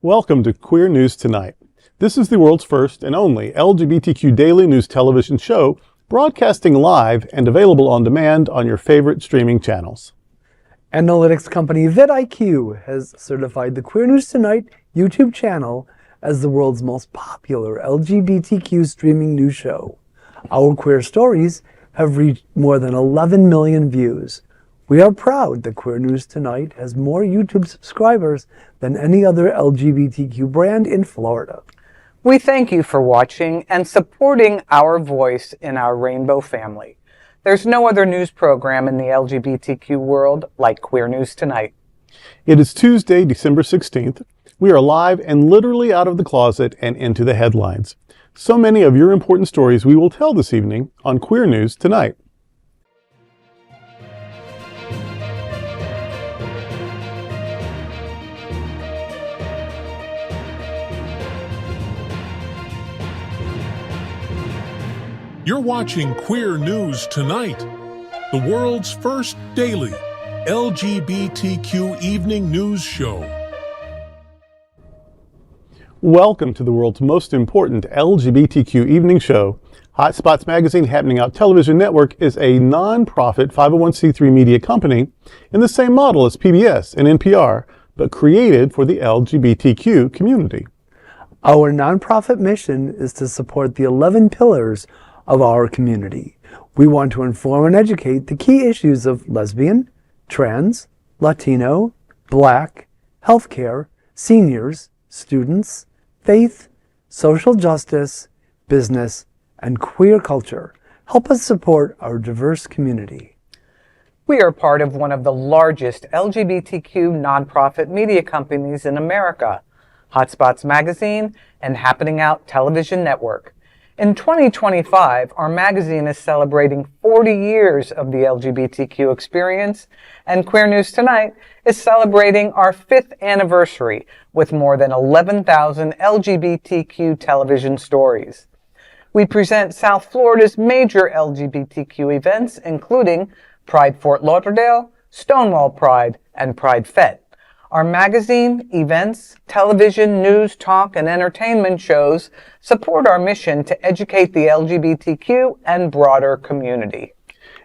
Welcome to Queer News Tonight. This is the world's first and only LGBTQ daily news television show, broadcasting live and available on demand on your favorite streaming channels. Analytics company vidIQ has certified the Queer News Tonight YouTube channel as the world's most popular LGBTQ streaming news show. Our queer stories have reached more than 11 million views. We are proud that Queer News Tonight has more YouTube subscribers than any other LGBTQ brand in Florida. We thank you for watching and supporting our voice in our rainbow family. There's no other news program in the LGBTQ world like Queer News Tonight. It is Tuesday, December 16th. We are live and literally out of the closet and into the headlines. So many of your important stories we will tell this evening on Queer News Tonight. You're watching Queer News Tonight, the world's first daily LGBTQ evening news show. Welcome to the world's most important LGBTQ evening show. Hot Spots Magazine Happening Out Television Network is a non-profit 501c3 media company in the same model as PBS and NPR, but created for the LGBTQ community. Our nonprofit mission is to support the 11 pillars of our community. We want to inform and educate the key issues of lesbian, trans, Latino, Black, healthcare, seniors, students, faith, social justice, business, and queer culture. Help us support our diverse community. We are part of one of the largest LGBTQ nonprofit media companies in America, Hot Spots Magazine and Happening Out Television Network. In 2025, our magazine is celebrating 40 years of the LGBTQ experience, and Queer News Tonight is celebrating our 5th anniversary with more than 11,000 LGBTQ television stories. We present South Florida's major LGBTQ events, including Pride Fort Lauderdale, Stonewall Pride, and Pride Fete. Our magazine, events, television, news, talk, and entertainment shows support our mission to educate the LGBTQ and broader community.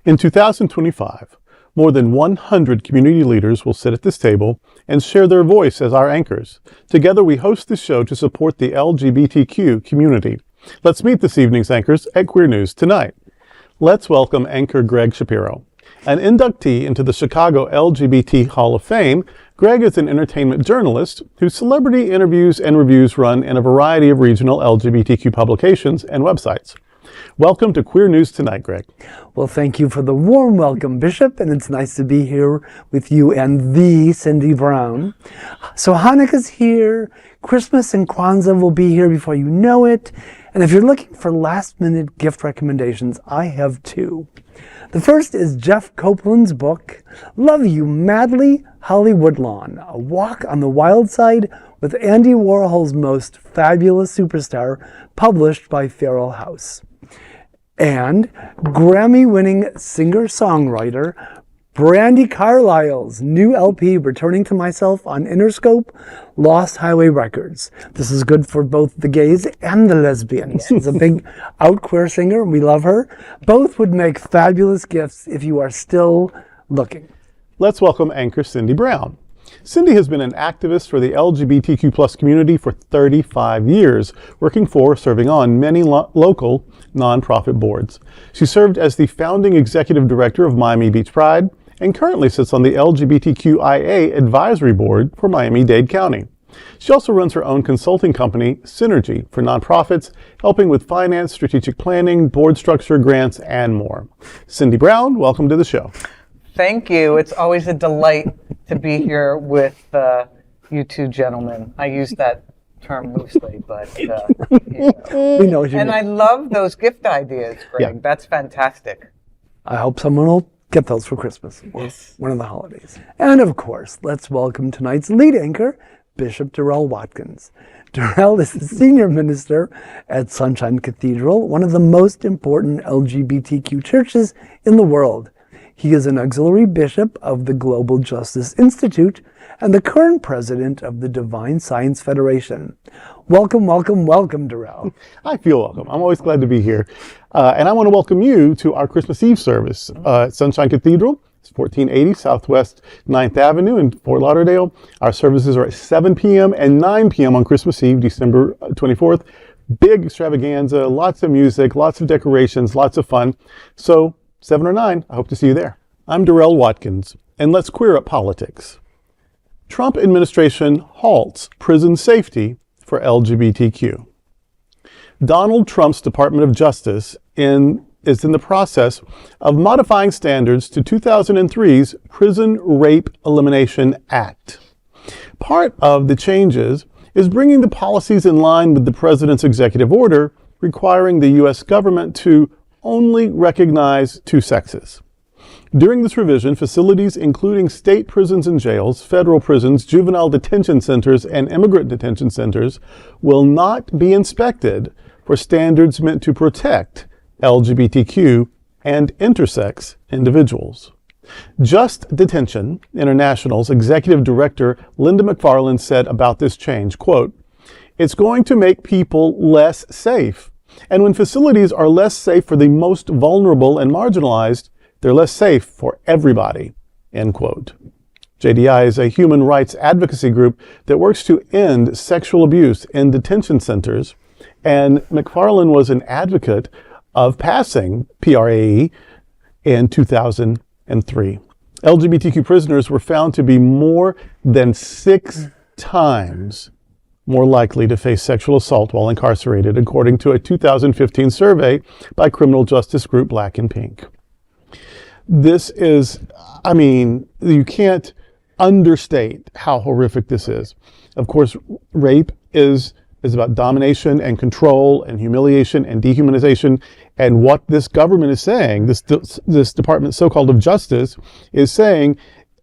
In 2025, more than 100 community leaders will sit at this table and share their voice as our anchors. Together, we host this show to support the LGBTQ community. Let's meet this evening's anchors at Queer News Tonight. Let's welcome anchor Gregg Shapiro. An inductee into the Chicago LGBT Hall of Fame, Gregg is an entertainment journalist whose celebrity interviews and reviews run in a variety of regional LGBTQ publications and websites. Welcome to Queer News Tonight, Gregg. Well, thank you for the warm welcome, Bishop, and it's nice to be here with you and the Cindy Brown. So Hanukkah's here, Christmas and Kwanzaa will be here before you know it, and if you're looking for last-minute gift recommendations, I have two. The first is Jeff Copeland's book, Love You Madly, Hollywood Lawn, a walk on the wild side with Andy Warhol's most fabulous superstar, published by Feral House. And Grammy-winning singer-songwriter Brandi Carlile's new LP, Returning to Myself on Interscope, Lost Highway Records. This is good for both the gays and the lesbians. She's a big out queer singer. We love her. Both would make fabulous gifts if you are still looking. Let's welcome anchor Cindy Brown. Cindy has been an activist for the LGBTQ plus community for 35 years, working for, serving on many local nonprofit boards. She served as the founding executive director of Miami Beach Pride and currently sits on the LGBTQIA advisory board for Miami-Dade County. She also runs her own consulting company, Synergy, for nonprofits, helping with finance, strategic planning, board structure, grants, and more. Cindy Brown, welcome to the show. Thank you. It's always a delight to be here with you two gentlemen. I use that term loosely, but we know what you mean. I love those gift ideas, Greg. Yeah. That's fantastic. I hope someone will get those for Christmas or one of the holidays. And of course, let's welcome tonight's lead anchor, Bishop Durrell Watkins. Durrell is the senior minister at Sunshine Cathedral, one of the most important LGBTQ churches in the world. He is an auxiliary bishop of the Global Justice Institute and the current president of the Divine Science Federation. Welcome, welcome, welcome, Durrell. I feel welcome. I'm always glad to be here. And I want to welcome you to our Christmas Eve service at Sunshine Cathedral. It's 1480 Southwest 9th Avenue in Fort Lauderdale. Our services are at 7 p.m. and 9 p.m. on Christmas Eve, December 24th. Big extravaganza, lots of music, lots of decorations, lots of fun. So 7 or 9, I hope to see you there. I'm Durrell Watkins, and let's queer up politics. Trump administration halts prison safety for LGBTQ. Donald Trump's Department of Justice is in the process of modifying standards to 2003's Prison Rape Elimination Act. Part of the changes is bringing the policies in line with the president's executive order requiring the U.S. government to only recognize two sexes. During this revision, facilities including state prisons and jails, federal prisons, juvenile detention centers, and immigrant detention centers will not be inspected for standards meant to protect LGBTQ and intersex individuals. Just Detention International's executive director Linda McFarland said about this change, quote, "It's going to make people less safe. And when facilities are less safe for the most vulnerable and marginalized, they're less safe for everybody," end quote. JDI is a human rights advocacy group that works to end sexual abuse in detention centers, and McFarland was an advocate of passing PRAE in 2003. LGBTQ prisoners were found to be more than 6 times more likely to face sexual assault while incarcerated, according to a 2015 survey by criminal justice group Black and Pink. This is, you can't understate how horrific this is. Of course, rape is about domination and control and humiliation and dehumanization. And what this government is saying, this Department so-called of Justice is saying,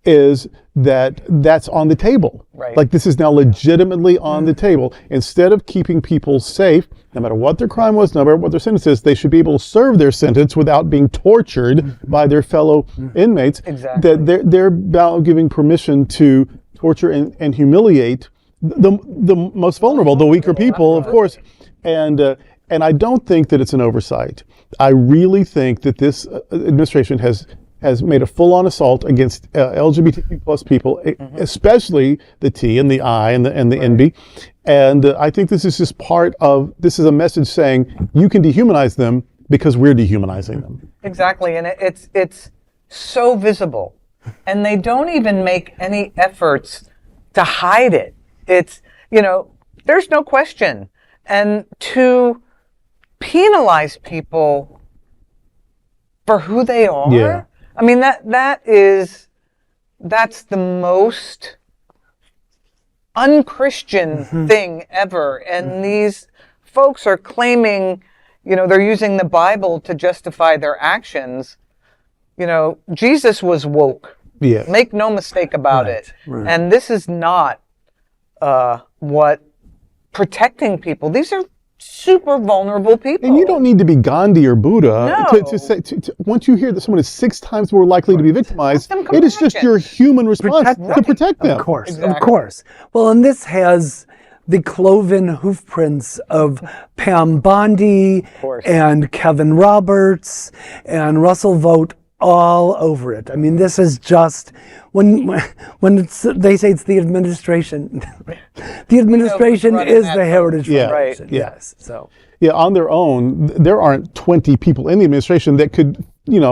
is that that's on the table. Right. Like this is now legitimately on the table. Instead of keeping people safe, no matter what their crime was, no matter what their sentence is, they should be able to serve their sentence without being tortured by their fellow inmates. Exactly. That they're now giving permission to torture and humiliate the most vulnerable, the weaker people, of course. And I don't think that it's an oversight. I really think that this administration has made a full-on assault against LGBTQ plus people, especially the T and the I and the NB. And I think this is just this is a message saying you can dehumanize them because we're dehumanizing them. Exactly, and it's so visible. And they don't even make any efforts to hide it. It's, there's no question. And to penalize people for who they are, yeah. That's the most unchristian thing ever. And these folks are claiming, they're using the Bible to justify their actions. Jesus was woke. Yeah. Make no mistake about it. Right. And this is not what protecting people. These are super vulnerable people. And you don't need to be Gandhi or Buddha No. to say, once you hear that someone is 6 times more likely to be victimized, Let them come it is back just in. your human response Protect to protect them. Of course, Exactly. of course. Well, and this has the cloven hoofprints of Pam Bondi and Kevin Roberts and Russell Vogt all over it. This is just when they say it's the administration. The administration is the Heritage Yeah. Foundation. Right. Yes. So. Yeah, on their own, there aren't 20 people in the administration that could,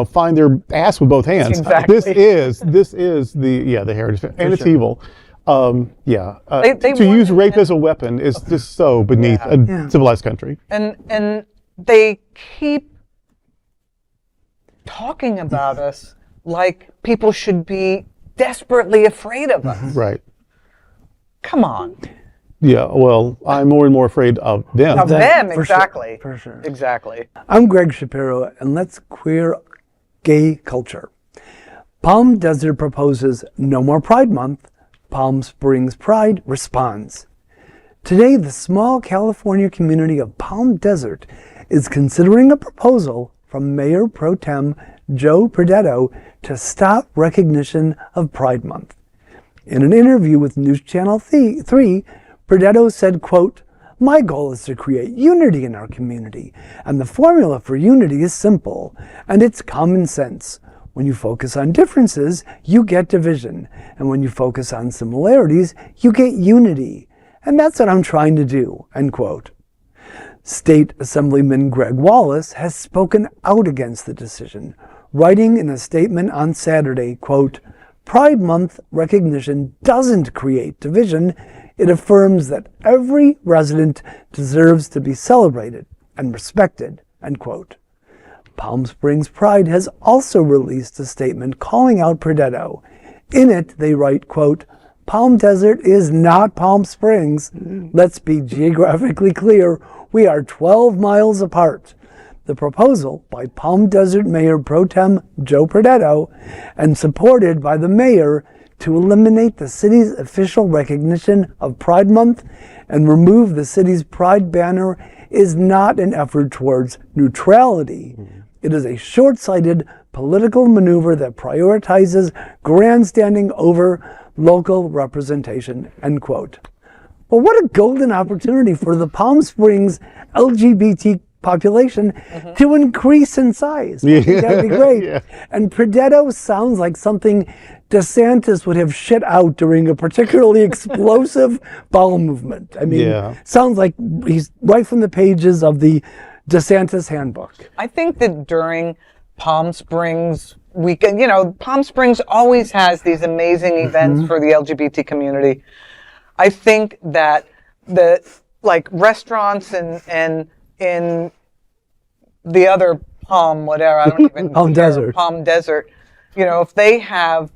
find their ass with both hands. Exactly. This is the Heritage, and it's evil. They to use rape as a weapon is just so beneath a civilized country. And they keep talking about us like people should be desperately afraid of us. Right. Come on. Yeah, well, I'm more and more afraid of them. Of them, for exactly. Sure, for sure. Exactly. I'm Gregg Shapiro, and let's queer gay culture. Palm Desert proposes no more Pride Month. Palm Springs Pride responds. Today, the small California community of Palm Desert is considering a proposal from Mayor Pro Tem Joe Perdetto to stop recognition of Pride Month. In an interview with News Channel 3, Perdetto said, quote, "My goal is to create unity in our community, and the formula for unity is simple, and it's common sense. When you focus on differences, you get division, and when you focus on similarities, you get unity. And that's what I'm trying to do," end quote. State Assemblyman Greg Wallace has spoken out against the decision, writing in a statement on Saturday, quote, "Pride Month recognition doesn't create division. It affirms that every resident deserves to be celebrated and respected," end quote. Palm Springs Pride has also released a statement calling out Perdetto. In it, they write, quote, "Palm Desert is not Palm Springs. Let's be geographically clear. We are 12 miles apart." The proposal by Palm Desert Mayor Pro Tem Joe Perdetto and supported by the mayor to eliminate the city's official recognition of Pride Month and remove the city's Pride banner is not an effort towards neutrality. It is a short-sighted political maneuver that prioritizes grandstanding over local representation, end quote. Well, what a golden opportunity for the Palm Springs LGBT population to increase in size. I think that would be great. Yeah. And Perdetto sounds like something DeSantis would have shit out during a particularly explosive bowel movement. I mean, sounds like he's right from the pages of the DeSantis handbook. I think that during Palm Springs weekend, you know, Palm Springs always has these amazing events for the LGBT community. I think that the restaurants and in the other Palm, whatever, I don't even Palm Desert. Palm Desert, you know, if they have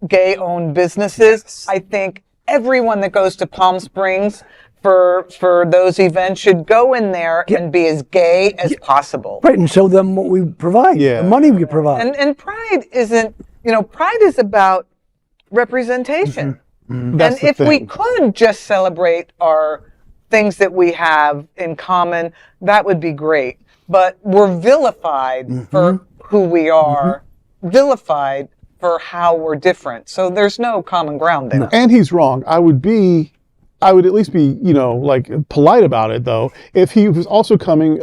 gay-owned businesses, I think everyone that goes to Palm Springs for those events should go in there and be as gay as possible. Right, and show them what we provide, the money we provide. And Pride isn't, you know, Pride is about representation. And if we could just celebrate our things that we have in common, that would be great. But we're vilified for who we are, vilified for how we're different. So there's no common ground there. No. And he's wrong. I would at least be, you know, like polite about it, though, if he was also coming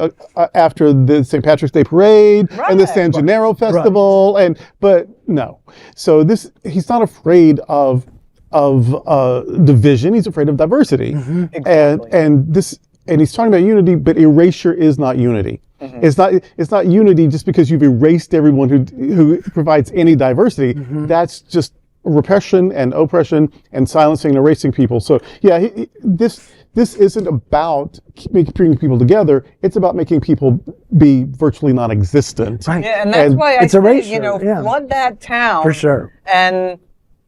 after the St. Patrick's Day Parade and the San Gennaro Festival, but no. So he's not afraid of division. He's afraid of diversity, Exactly. and he's talking about unity, but erasure is not unity. It's not unity just because you've erased everyone who provides any diversity. That's just repression and oppression and silencing and erasing people. So yeah, this isn't about bringing people together. It's about making people be virtually non-existent. Right. Yeah, and that's why I say, erasure, you know, flood that town for sure, and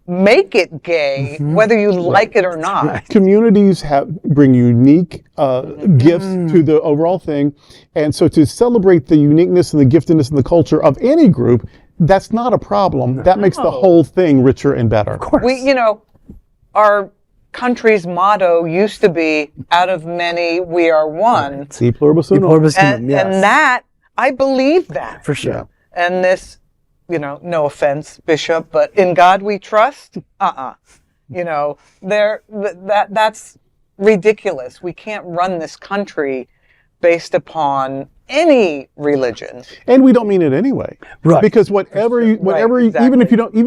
make it gay, whether you like it or not. Right. Communities bring unique gifts to the overall thing, and so to celebrate the uniqueness and the giftedness and the culture of any group, that's not a problem. That makes the whole thing richer and better. Of course. You know, our country's motto used to be, "Out of many, we are one." Si pluribus unum. And that, I believe that. For sure. And this, you know, no offense, Bishop, but in God we trust? You know, that's ridiculous. We can't run this country based upon any religion. And we don't mean it anyway. Right. Because whatever exactly. even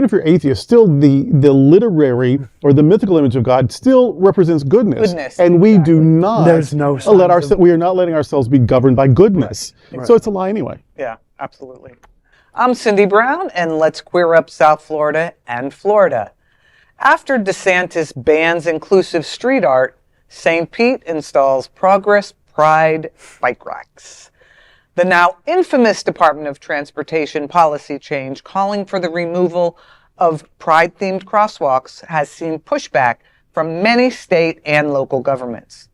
if you're atheist, still the literary or the mythical image of God still represents goodness. And we do not we are not letting ourselves be governed by goodness. Right. So it's a lie anyway. Yeah, absolutely. I'm Cindy Brown, and let's queer up South Florida and Florida. After DeSantis bans inclusive street art, St. Pete installs Progress Pride bike racks. The now infamous Department of Transportation policy change calling for the removal of Pride-themed crosswalks has seen pushback from many state and local governments.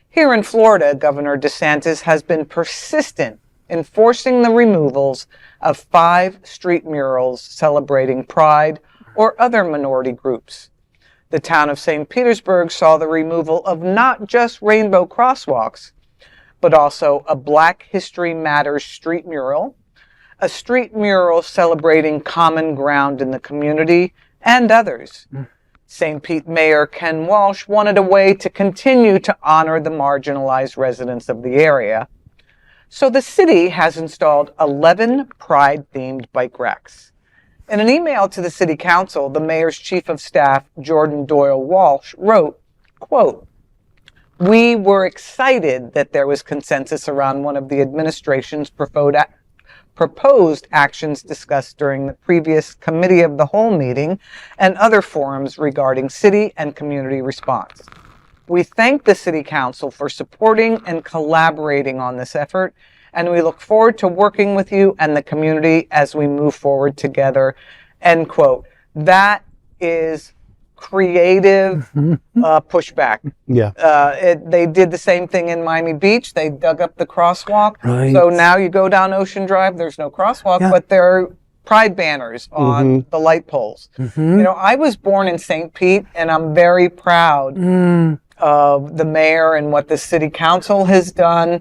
Here in Florida, Governor DeSantis has been persistent in forcing the removals of 5 street murals celebrating Pride or other minority groups. The town of St. Petersburg saw the removal of not just rainbow crosswalks, but also a Black History Matters street mural, a street mural celebrating common ground in the community and others. St. Pete Mayor Ken Walsh wanted a way to continue to honor the marginalized residents of the area. So the city has installed 11 Pride-themed bike racks. In an email to the City Council, the mayor's chief of staff, Jordan Doyle Walsh, wrote, quote, "We were excited that there was consensus around one of the administration's proposed actions discussed during the previous Committee of the Whole meeting and other forums regarding city and community response. We thank the City Council for supporting and collaborating on this effort, and we look forward to working with you and the community as we move forward together." End quote. That is creative pushback. Yeah. They did the same thing in Miami Beach. They dug up the crosswalk. Right. So now you go down Ocean Drive, there's no crosswalk, but there are Pride banners on the light poles. You know, I was born in St. Pete, and I'm very proud of the mayor and what the city council has done.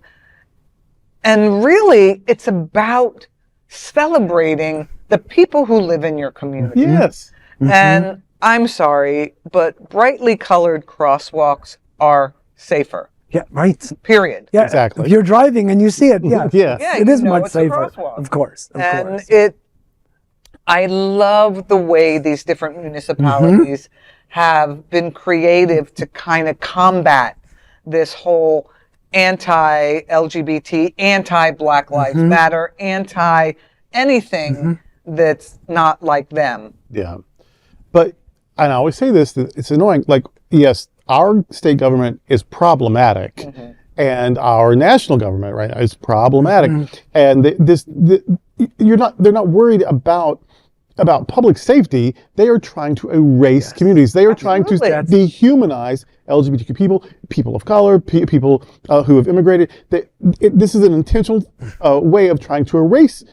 And really, it's about celebrating the people who live in your community. Yes. And I'm sorry, but brightly colored crosswalks are safer. Yeah, right. Period. Yeah, Exactly. If you're driving and you see it, yeah, Yes. Yeah, it you is know much it's a safer. crosswalk. Of course, of And course. I love the way these different municipalities have been creative to kind of combat this whole anti-LGBT, anti-Black Lives Matter, anti-anything that's not like them. Yeah. But, and I always say this, that it's annoying. Like, yes, our state government is problematic, and our national government, right, is problematic. And they're not worried about public safety. They are trying to erase communities. They are trying to dehumanize LGBTQ people of color, people who have immigrated. This is an intentional way of trying to erase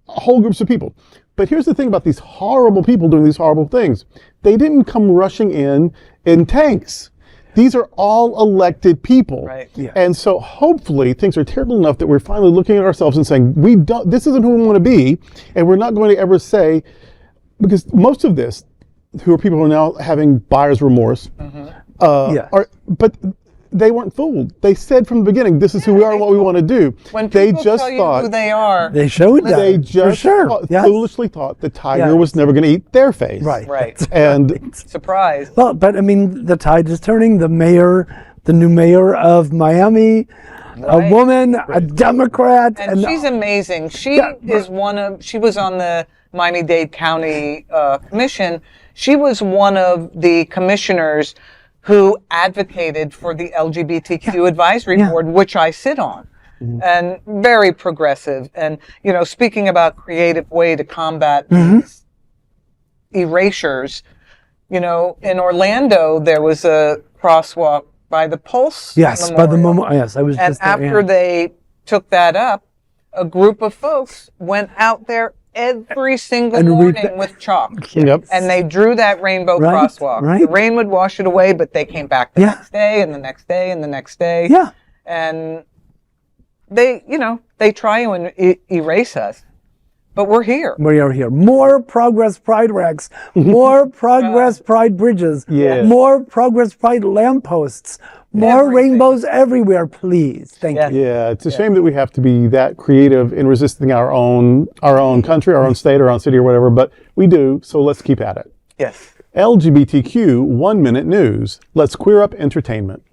whole groups of people. But here's the thing about these horrible people doing these horrible things. They didn't come rushing in tanks. These are all elected people. Right. Yeah. And so hopefully things are terrible enough that we're finally looking at ourselves and saying, this isn't who we want to be, and we're not going to ever say, because most of this, who are people who are now having buyer's remorse, but they weren't fooled. They said from the beginning, this is who we are and what we want to do. When They people just tell you thought who they are, They showed that. they just foolishly thought the tiger was never going to eat their face. Right. right? And Surprise. Well, but I mean, the tide is turning. The new mayor of Miami, a woman, a Democrat. And she's amazing. She was on the Miami-Dade County Commission. She was one of the commissioners who advocated for the LGBTQ advisory board, which I sit on. And very progressive. And, you know, speaking about creative way to combat these erasures, you know, in Orlando, there was a crosswalk by the Pulse Yes, Memorial. by the moment. Yes, I was And just there, after they took that up, a group of folks went out there every single morning with chalk. Yep. And they drew that rainbow crosswalk. Right. The rain would wash it away, but they came back the next day and the next day and the next day. Yeah. And they, you know, they try and erase us. But we're here. We are here. More Progress Pride racks. More Progress Pride bridges. Yes. More Progress Pride lampposts. More Everything. rainbows everywhere, please. Thank you. yeah, it's a shame that we have to be that creative in resisting our own country, our own state, our own city, or whatever, but we do, so let's keep at it. Yes. LGBTQ 1 Minute News. Let's queer up entertainment.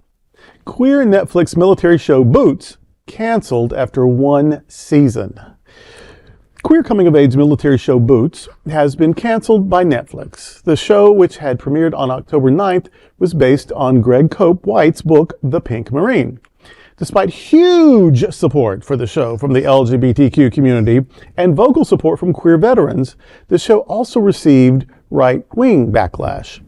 Queer Netflix military show Boots canceled after 1 season. Queer coming-of-age military show Boots has been canceled by Netflix. The show, which had premiered on October 9th, was based on Greg Cope White's book, The Pink Marine. Despite huge support for the show from the LGBTQ community and vocal support from queer veterans, the show also received right-wing backlash.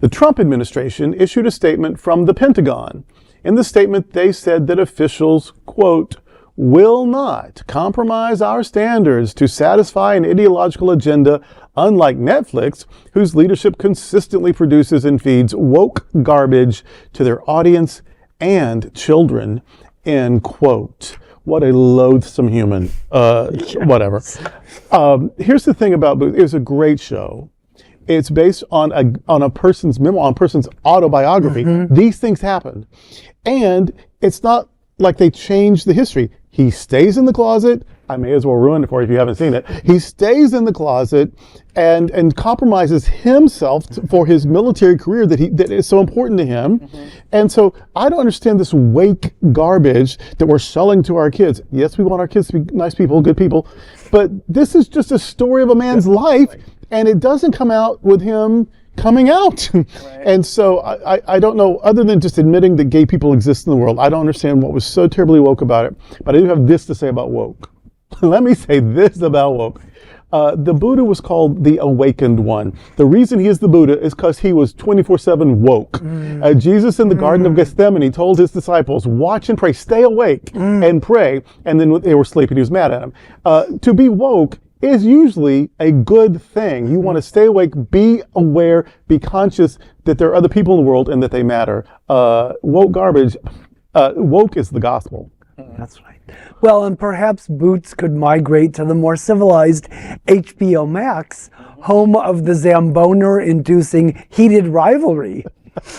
The Trump administration issued a statement from the Pentagon. In the statement, they said that officials, quote, will not compromise our standards to satisfy an ideological agenda, unlike Netflix, whose leadership consistently produces and feeds woke garbage to their audience and children, end quote. what a loathsome human. Whatever. Here's the thing about Booth. It was a great show. It's based on a person's memoir, on a person's autobiography. These things happened. And it's not like they changed the history. He stays in the closet. I may as well ruin it for you if you haven't seen it. He stays in the closet and compromises himself for his military career that is so important to him. And so I don't understand this wake garbage that we're selling to our kids. Yes, we want our kids to be nice people, good people, but this is just a story of a man's life, and it doesn't come out with him coming out. And so I don't know, other than just admitting that gay people exist in the world, I don't understand what was so terribly woke about it. But I do have this to say about woke. Let me say this about woke. The Buddha was called the Awakened One. The reason he is the Buddha is because he was 24/7 woke. Jesus in the Garden of Gethsemane told his disciples, watch and pray, stay awake and pray. And then they were sleeping, he was mad at them. To be woke is usually a good thing. You want to stay awake, be aware, be conscious that there are other people in the world and that they matter. Woke garbage, woke is the gospel. That's right. Well, and perhaps Boots could migrate to the more civilized HBO Max, home of the Zamboner-inducing heated rivalry.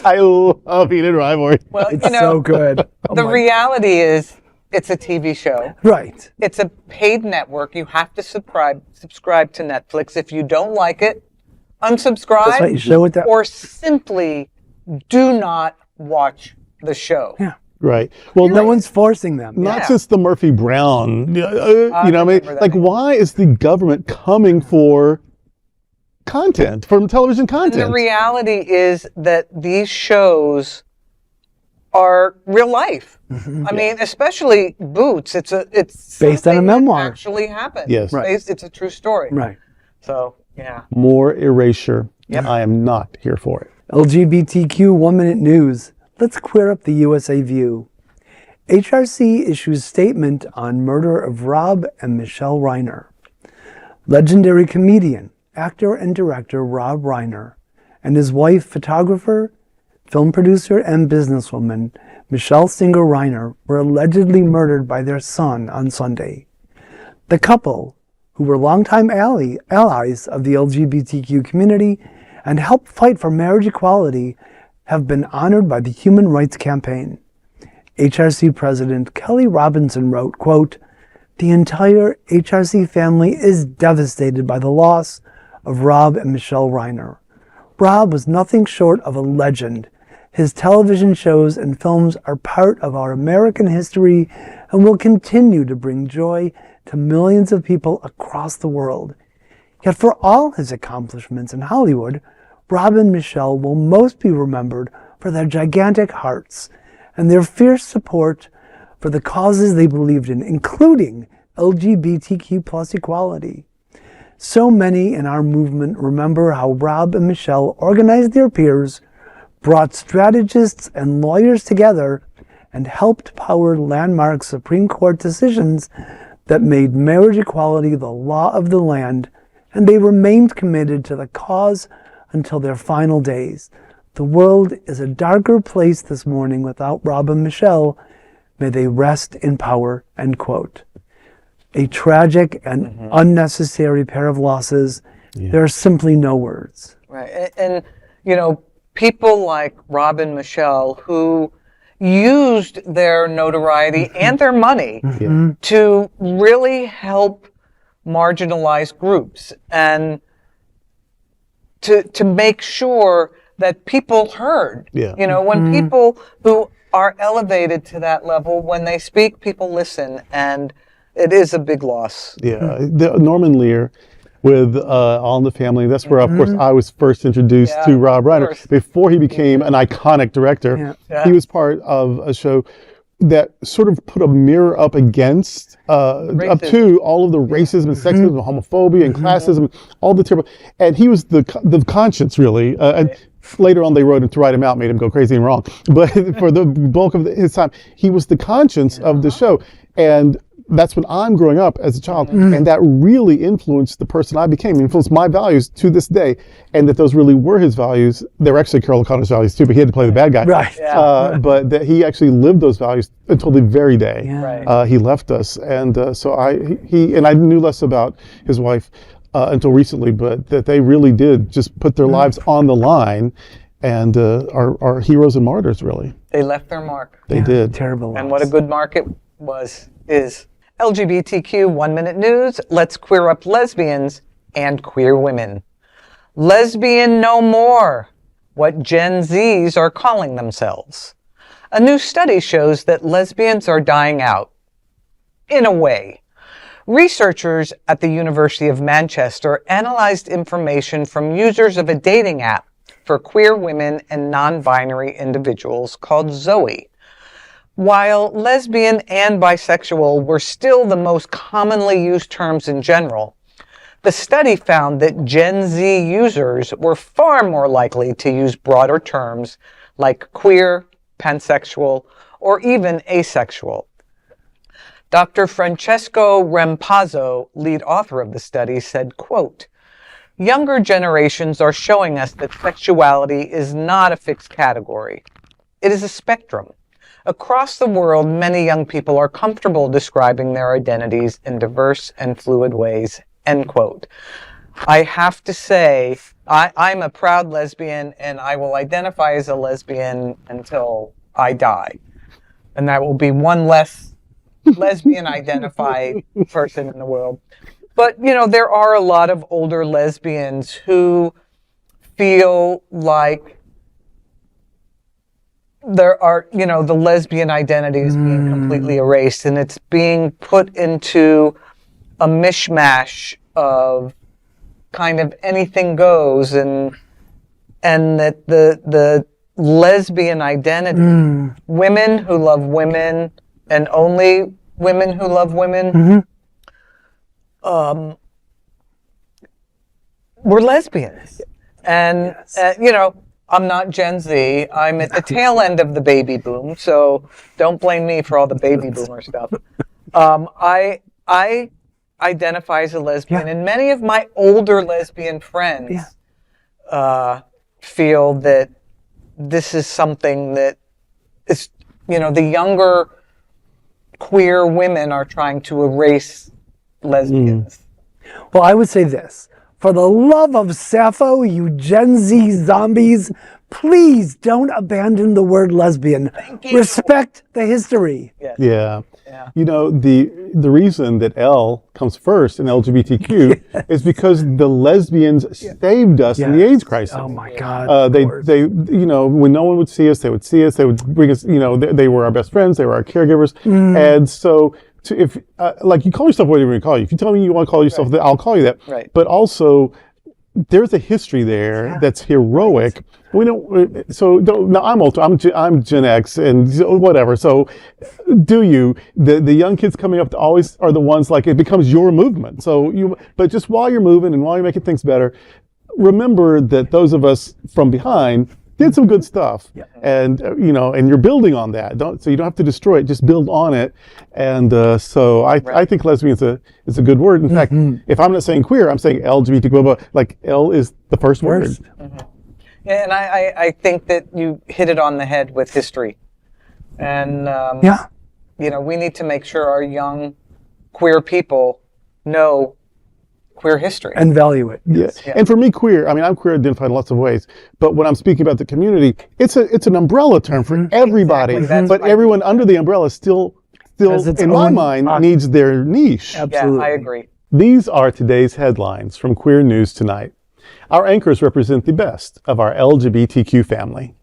I love heated rivalry. Well, It's so good. The reality is, it's a TV show. Right. It's a paid network. You have to subscribe to Netflix. If you don't like it, unsubscribe. That's right. You show it that. Or simply do not watch the show. Yeah. Right. Well, No one's forcing them. not since the Murphy Brown, you know what I mean? Like, why is the government coming for content, for television content? And the reality is that these shows are real life. I mean, especially Boots. It's based on a something that memoir. actually happened. Yes. Right. It's a true story. Right. So, yeah. More erasure. I am not here for it. LGBTQ 1 Minute News. Let's queer up the USA View. HRC issues statement on murder of Rob and Michele Reiner. Legendary comedian, actor, and director Rob Reiner and his wife, photographer, film producer, and businesswoman Michele Singer Reiner were allegedly murdered by their son on Sunday. The couple, who were longtime allies of the LGBTQ community and helped fight for marriage equality, have been honored by the Human Rights Campaign. HRC President Kelly Robinson wrote, quote, "The entire HRC family is devastated by the loss of Rob and Michele Reiner. Rob was nothing short of a legend. His television shows and films are part of our American history and will continue to bring joy to millions of people across the world. Yet for all his accomplishments in Hollywood, Rob and Michele will most be remembered for their gigantic hearts and their fierce support for the causes they believed in, including LGBTQ plus equality. So many in our movement remember how Rob and Michele organized their peers, brought strategists and lawyers together, and helped power landmark Supreme Court decisions that made marriage equality the law of the land, and they remained committed to the cause until their final days. The world is a darker place this morning without Rob and Michele. May they rest in power," end quote. A tragic and unnecessary pair of losses. There are simply no words. Right. And, you know, people like Rob and Michele who used their notoriety and their money to really help marginalized groups and to make sure that people heard. You know, when people who are elevated to that level, when they speak, people listen, and it is a big loss. Norman Lear with All in the Family. That's where, of course, I was first introduced to Rob Reiner. Before he became an iconic director, he was part of a show that sort of put a mirror up against, up to all of the racism and sexism and homophobia and classism, all the terrible, and he was the conscience, really. And later on, they wrote him to write him out, made him go crazy and wrong. But for the bulk of his time, he was the conscience of the show. And that's when I'm growing up as a child. And that really influenced the person I became, influenced my values to this day. And that those really were his values. They were actually Carol O'Connor's values too, but he had to play the bad guy. Right. Yeah. But that he actually lived those values until the very day Right. he left us. And so I knew less about his wife until recently, but that they really did just put their lives on the line and are heroes and martyrs, really. They left their mark. They did. Terrible loss. And what a good mark it is. LGBTQ 1 Minute News. Let's queer up lesbians and queer women. Lesbian no more. What Gen Zs are calling themselves. A new study shows that lesbians are dying out. In a way. Researchers at the University of Manchester analyzed information from users of a dating app for queer women and non-binary individuals called Zoe. While lesbian and bisexual were still the most commonly used terms in general, the study found that Gen Z users were far more likely to use broader terms like queer, pansexual, or even asexual. Dr. Francesco Rampazzo, lead author of the study, said, quote, "Younger generations are showing us that sexuality is not a fixed category. It is a spectrum. Across the world, many young people are comfortable describing their identities in diverse and fluid ways," end quote. I have to say, I'm a proud lesbian, and I will identify as a lesbian until I die. And that will be one less lesbian identified person in the world. But, you know, there are a lot of older lesbians who feel like there are, you know, the lesbian identity is being completely erased, and it's being put into a mishmash of kind of anything goes, and that the lesbian identity, women who love women and only women who love women, we're lesbians. And, you know, I'm not Gen Z. I'm at the tail end of the baby boom, so don't blame me for all the baby boomer stuff. I identify as a lesbian, and many of my older lesbian friends feel that this is something that is, you know, the younger queer women are trying to erase lesbians. Well, I would say this. For the love of Sappho, you Gen Z zombies, please don't abandon the word lesbian. Respect the history. Yes. Yeah. You know, the reason that L comes first in LGBTQ is because the lesbians saved us in the AIDS crisis. Oh my God. They, you know, when no one would see us, they would see us. They would bring us. You know, they were our best friends. They were our caregivers. And so, if like you call yourself whatever you call you. If you tell me you want to call yourself that, I'll call you that. Right. But also, there's a history there that's heroic. We don't. So don't. No, I'm old. I'm Gen X and whatever. So, do you? The young kids coming up always are the ones like it becomes your movement. So but just while you're moving and while you're making things better, remember that those of us from behind did some good stuff, and you know, and you're building on that. So you don't have to destroy it; just build on it. And so I think lesbian is a good word. In fact, if I'm not saying queer, I'm saying LGBT. Blah, blah, like L is the first word. Yeah, and I think that you hit it on the head with history, and you know, we need to make sure our young queer people know queer history and value it. Yeah. And for me, queer, I mean, I'm queer identified in lots of ways, but when I'm speaking about the community, it's an umbrella term for everybody, Exactly. but everyone under the umbrella still in my mind, needs their niche. Absolutely. Yeah, I agree. These are today's headlines from Queer News Tonight. Our anchors represent the best of our LGBTQ family.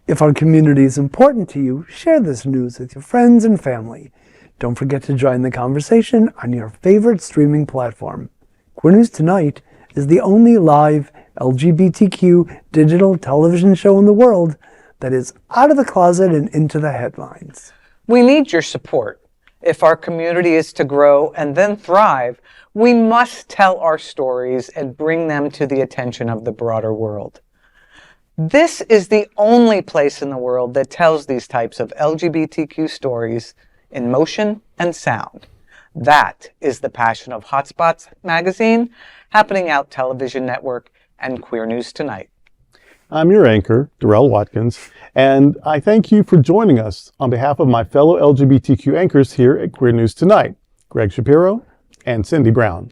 If our community is important to you, share this news with your friends and family. Don't forget to join the conversation on your favorite streaming platform. Queer News Tonight is the only live LGBTQ digital television show in the world that is out of the closet and into the headlines. We need your support. If our community is to grow and then thrive, we must tell our stories and bring them to the attention of the broader world. This is the only place in the world that tells these types of LGBTQ stories in motion and sound. That is the passion of Hotspots magazine, Happening Out Television Network, and Queer News Tonight. I'm your anchor, Durrell Watkins, and I thank you for joining us on behalf of my fellow LGBTQ anchors here at Queer News Tonight, Gregg Shapiro and Cindy Brown.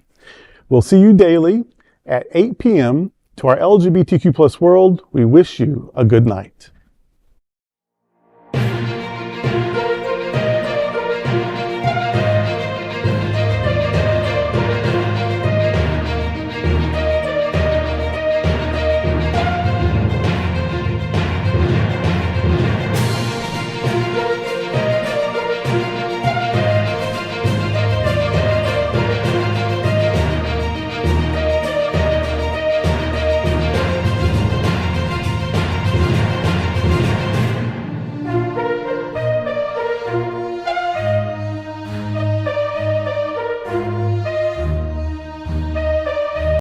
We'll see you daily at 8 p.m. To our LGBTQ+ world, we wish you a good night.